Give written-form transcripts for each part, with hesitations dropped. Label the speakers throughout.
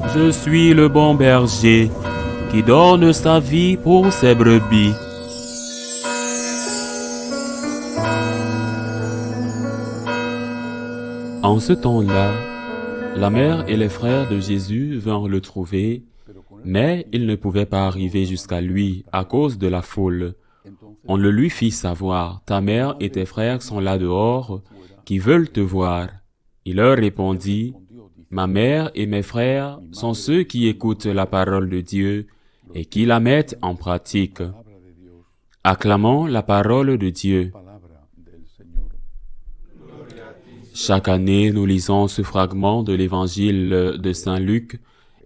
Speaker 1: Je suis le bon berger qui donne sa vie pour ses brebis. En ce temps-là, la mère et les frères de Jésus vinrent le trouver, mais ils ne pouvaient pas arriver jusqu'à lui à cause de la foule. On le lui fit savoir, « Ta mère et tes frères sont là dehors, qui veulent te voir. » Il leur répondit, « Ma mère et mes frères sont ceux qui écoutent la parole de Dieu et qui la mettent en pratique. » Acclamons la parole de Dieu. Chaque année, nous lisons ce fragment de l'évangile de Saint Luc,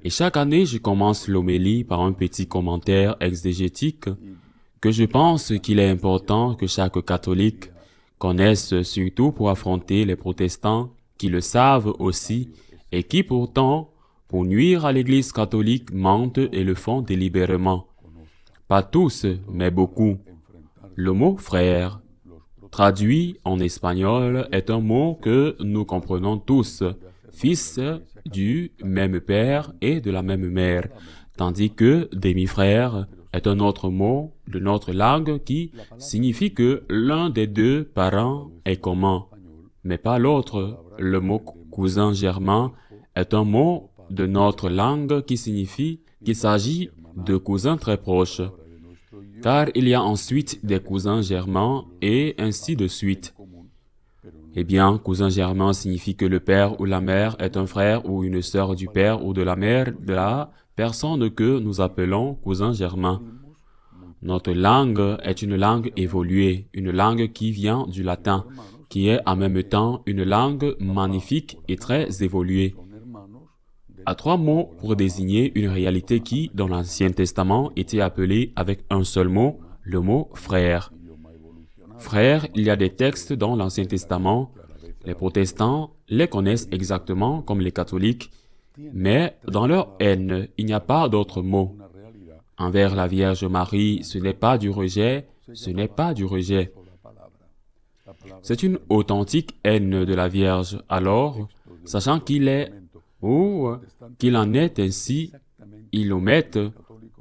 Speaker 1: et chaque année, je commence l'homélie par un petit commentaire exégétique que je pense qu'il est important que chaque catholique connaisse, surtout pour affronter les protestants qui le savent aussi et qui pourtant, pour nuire à l'Église catholique, mentent et le font délibérément. Pas tous, mais beaucoup. Le mot « frère », traduit en espagnol, est un mot que nous comprenons tous, fils du même père et de la même mère, tandis que demi-frère est un autre mot de notre langue qui signifie que l'un des deux parents est commun, mais pas l'autre. Le mot cousin germain est un mot de notre langue qui signifie qu'il s'agit de cousins très proches, car il y a ensuite des cousins germains et ainsi de suite. Eh bien, cousin germain signifie que le père ou la mère est un frère ou une sœur du père ou de la mère de la personne que nous appelons cousin germain. Notre langue est une langue évoluée, une langue qui vient du latin, qui est en même temps une langue magnifique et très évoluée. À trois mots pour désigner une réalité qui, dans l'Ancien Testament, était appelée avec un seul mot, le mot « frère ». Frère, il y a des textes dans l'Ancien Testament, les protestants les connaissent exactement comme les catholiques, mais dans leur haine, il n'y a pas d'autre mot. Envers la Vierge Marie, ce n'est pas du rejet, ce n'est pas du rejet. C'est une authentique haine de la Vierge. Alors, sachant qu'il est ou qu'il en est ainsi, ils l'omettent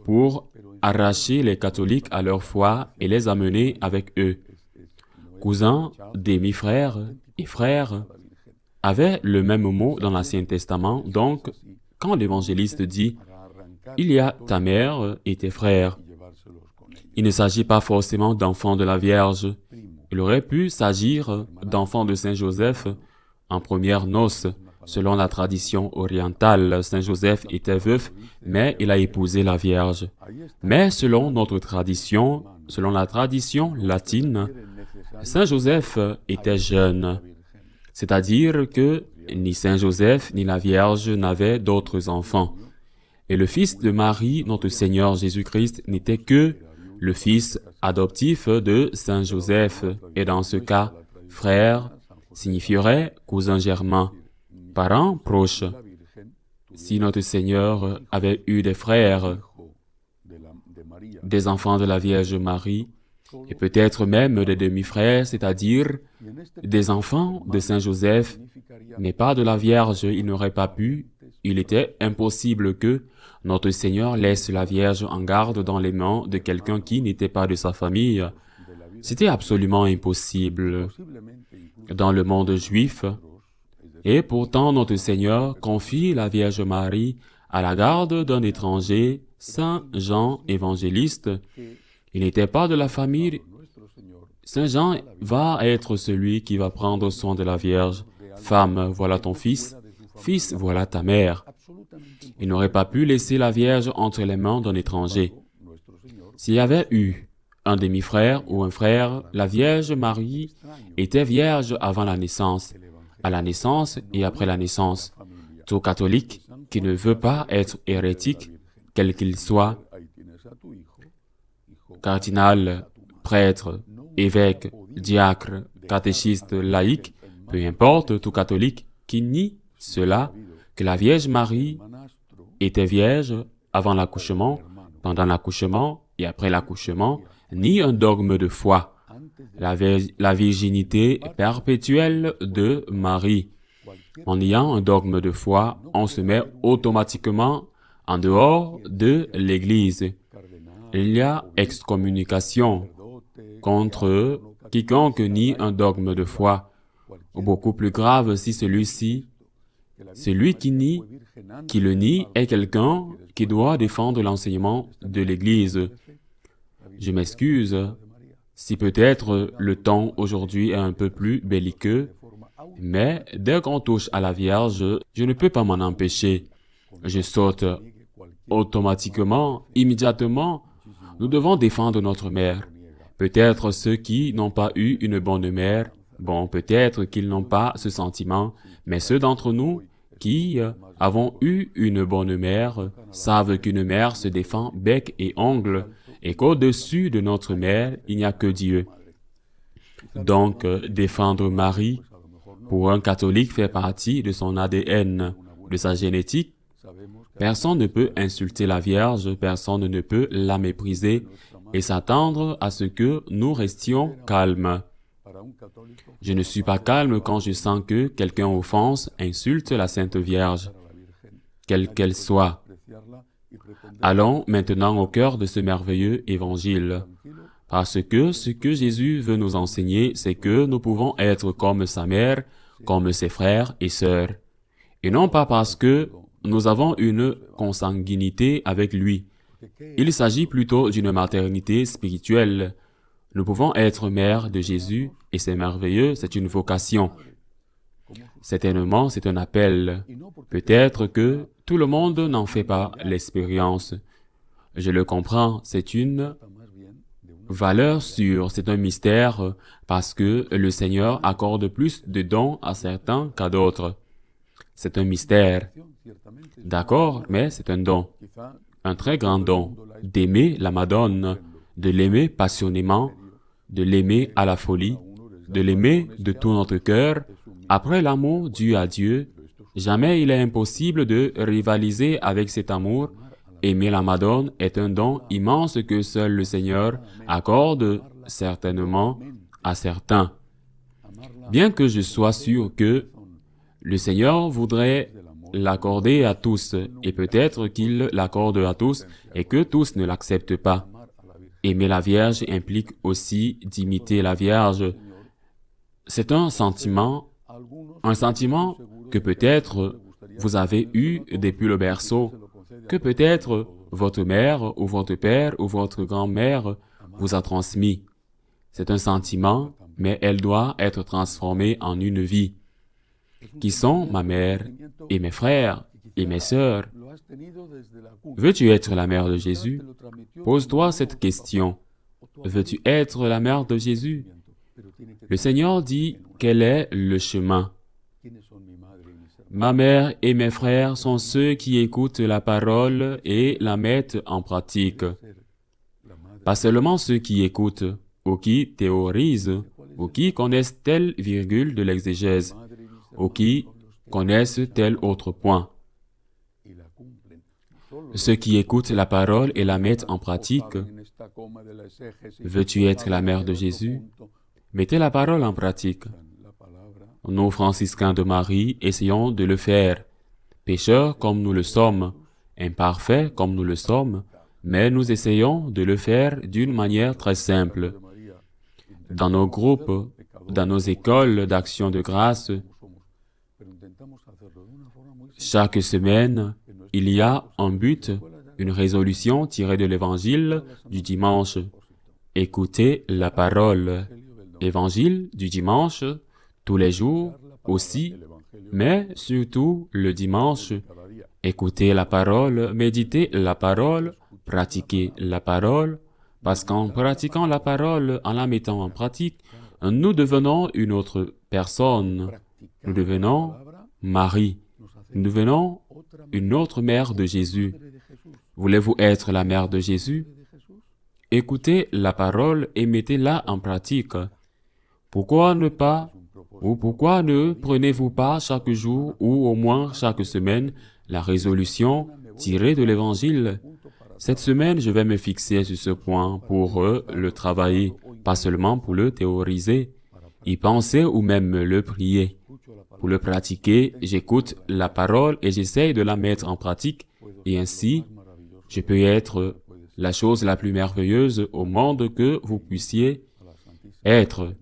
Speaker 1: pour arracher les catholiques à leur foi et les amener avec eux. Cousins, demi-frères et frères avaient le même mot dans l'Ancien Testament, donc quand l'évangéliste dit « Il y a ta mère et tes frères », il ne s'agit pas forcément d'enfants de la Vierge. Il aurait pu s'agir d'enfants de Saint Joseph en première noces. Selon la tradition orientale, Saint Joseph était veuf, mais il a épousé la Vierge. Mais selon notre tradition, selon la tradition latine, Saint Joseph était jeune, c'est-à-dire que ni Saint Joseph ni la Vierge n'avaient d'autres enfants. Et le fils de Marie, notre Seigneur Jésus-Christ, n'était que le fils adoptif de Saint Joseph, et dans ce cas, frère signifierait cousin germain, parents proches. Si notre Seigneur avait eu des frères, des enfants de la Vierge Marie, et peut-être même des demi-frères, c'est-à-dire des enfants de Saint Joseph, mais pas de la Vierge, il n'aurait pas pu, il était impossible que notre Seigneur laisse la Vierge en garde dans les mains de quelqu'un qui n'était pas de sa famille. C'était absolument impossible dans le monde juif. Et pourtant, notre Seigneur confie la Vierge Marie à la garde d'un étranger, Saint Jean évangéliste. Il n'était pas de la famille. Saint Jean va être celui qui va prendre soin de la Vierge. Femme, voilà ton fils. Fils, voilà ta mère. Il n'aurait pas pu laisser la Vierge entre les mains d'un étranger. S'il y avait eu un demi-frère ou un frère, la Vierge Marie était vierge avant la naissance, à la naissance et après la naissance. Tout catholique qui ne veut pas être hérétique, quel qu'il soit, cardinal, prêtre, évêque, diacre, catéchiste, laïc, peu importe, tout catholique qui nie cela, que la Vierge Marie était vierge avant l'accouchement, pendant l'accouchement et après l'accouchement, ni un dogme de foi. La virginité perpétuelle de Marie. En ayant un dogme de foi, on se met automatiquement en dehors de l'Église. Il y a excommunication contre quiconque nie un dogme de foi, ou beaucoup plus grave si celui qui le nie est quelqu'un qui doit défendre l'enseignement de l'Église. Je m'excuse si peut-être le ton aujourd'hui est un peu plus belliqueux, mais dès qu'on touche à la Vierge, je ne peux pas m'en empêcher. Je saute automatiquement, immédiatement. Nous devons défendre notre mère. Peut-être ceux qui n'ont pas eu une bonne mère, bon, peut-être qu'ils n'ont pas ce sentiment, mais ceux d'entre nous qui avons eu une bonne mère savent qu'une mère se défend bec et ongle et qu'au-dessus de notre mère, il n'y a que Dieu. Donc, défendre Marie, pour un catholique, fait partie de son ADN, de sa génétique. Personne ne peut insulter la Vierge, personne ne peut la mépriser et s'attendre à ce que nous restions calmes. Je ne suis pas calme quand je sens que quelqu'un offense, insulte la Sainte Vierge, quelle qu'elle soit. Allons maintenant au cœur de ce merveilleux évangile, parce que ce que Jésus veut nous enseigner, c'est que nous pouvons être comme sa mère, comme ses frères et sœurs, et non pas parce que nous avons une consanguinité avec lui. Il s'agit plutôt d'une maternité spirituelle. Nous pouvons être mères de Jésus, et c'est merveilleux, c'est une vocation. Certainement, c'est un appel. Peut-être que tout le monde n'en fait pas l'expérience. Je le comprends, c'est une valeur sûre, c'est un mystère, parce que le Seigneur accorde plus de dons à certains qu'à d'autres. C'est un mystère. D'accord, mais c'est un don. Un très grand don. D'aimer la Madone, de l'aimer passionnément, de l'aimer à la folie, de l'aimer de tout notre cœur. Après l'amour dû à Dieu, jamais il est impossible de rivaliser avec cet amour. Aimer la Madone est un don immense que seul le Seigneur accorde certainement à certains. Bien que je sois sûr que le Seigneur voudrait l'accorder à tous, et peut-être qu'il l'accorde à tous, et que tous ne l'acceptent pas. Aimer la Vierge implique aussi d'imiter la Vierge. C'est un sentiment que peut-être vous avez eu depuis le berceau, que peut-être votre mère ou votre père ou votre grand-mère vous a transmis. C'est un sentiment, mais elle doit être transformée en une vie, qui sont ma mère et mes frères et mes sœurs. Veux-tu être la mère de Jésus? Pose-toi cette question. Veux-tu être la mère de Jésus? Le Seigneur dit quel est le chemin. Ma mère et mes frères sont ceux qui écoutent la parole et la mettent en pratique. Pas seulement ceux qui écoutent, ou qui théorisent, ou qui connaissent telle virgule de l'exégèse, ou qui connaissent tel autre point. Ceux qui écoutent la parole et la mettent en pratique. Veux-tu être la mère de Jésus? Mettez la parole en pratique. Nous, franciscains de Marie, essayons de le faire. Pécheurs comme nous le sommes, imparfaits comme nous le sommes, mais nous essayons de le faire d'une manière très simple. Dans nos groupes, dans nos écoles d'action de grâce, chaque semaine, il y a un but, une résolution tirée de l'évangile du dimanche. Écoutez la parole. Évangile du dimanche, tous les jours aussi, mais surtout le dimanche. Écoutez la parole, méditez la parole, pratiquez la parole, parce qu'en pratiquant la parole, en la mettant en pratique, nous devenons une autre personne. Nous devenons Marie. Nous devenons une autre mère de Jésus. Voulez-vous être la mère de Jésus? Écoutez la parole et mettez-la en pratique. Pourquoi ne prenez-vous pas chaque jour ou au moins chaque semaine la résolution tirée de l'Évangile? Cette semaine, je vais me fixer sur ce point pour le travailler, pas seulement pour le théoriser, y penser ou même le prier. Pour le pratiquer, j'écoute la parole et j'essaye de la mettre en pratique, et ainsi, je peux être la chose la plus merveilleuse au monde que vous puissiez être,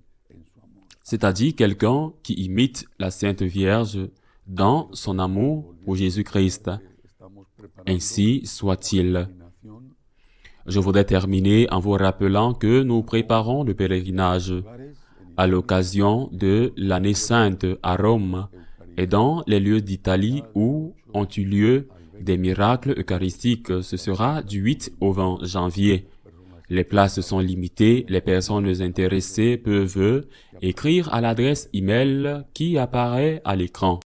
Speaker 1: c'est-à-dire quelqu'un qui imite la Sainte Vierge dans son amour pour Jésus-Christ. Ainsi soit-il. Je voudrais terminer en vous rappelant que nous préparons le pèlerinage à l'occasion de l'année sainte à Rome et dans les lieux d'Italie où ont eu lieu des miracles eucharistiques. Ce sera du 8 au 20 janvier. Les places sont limitées, les personnes intéressées peuvent écrire à l'adresse email qui apparaît à l'écran.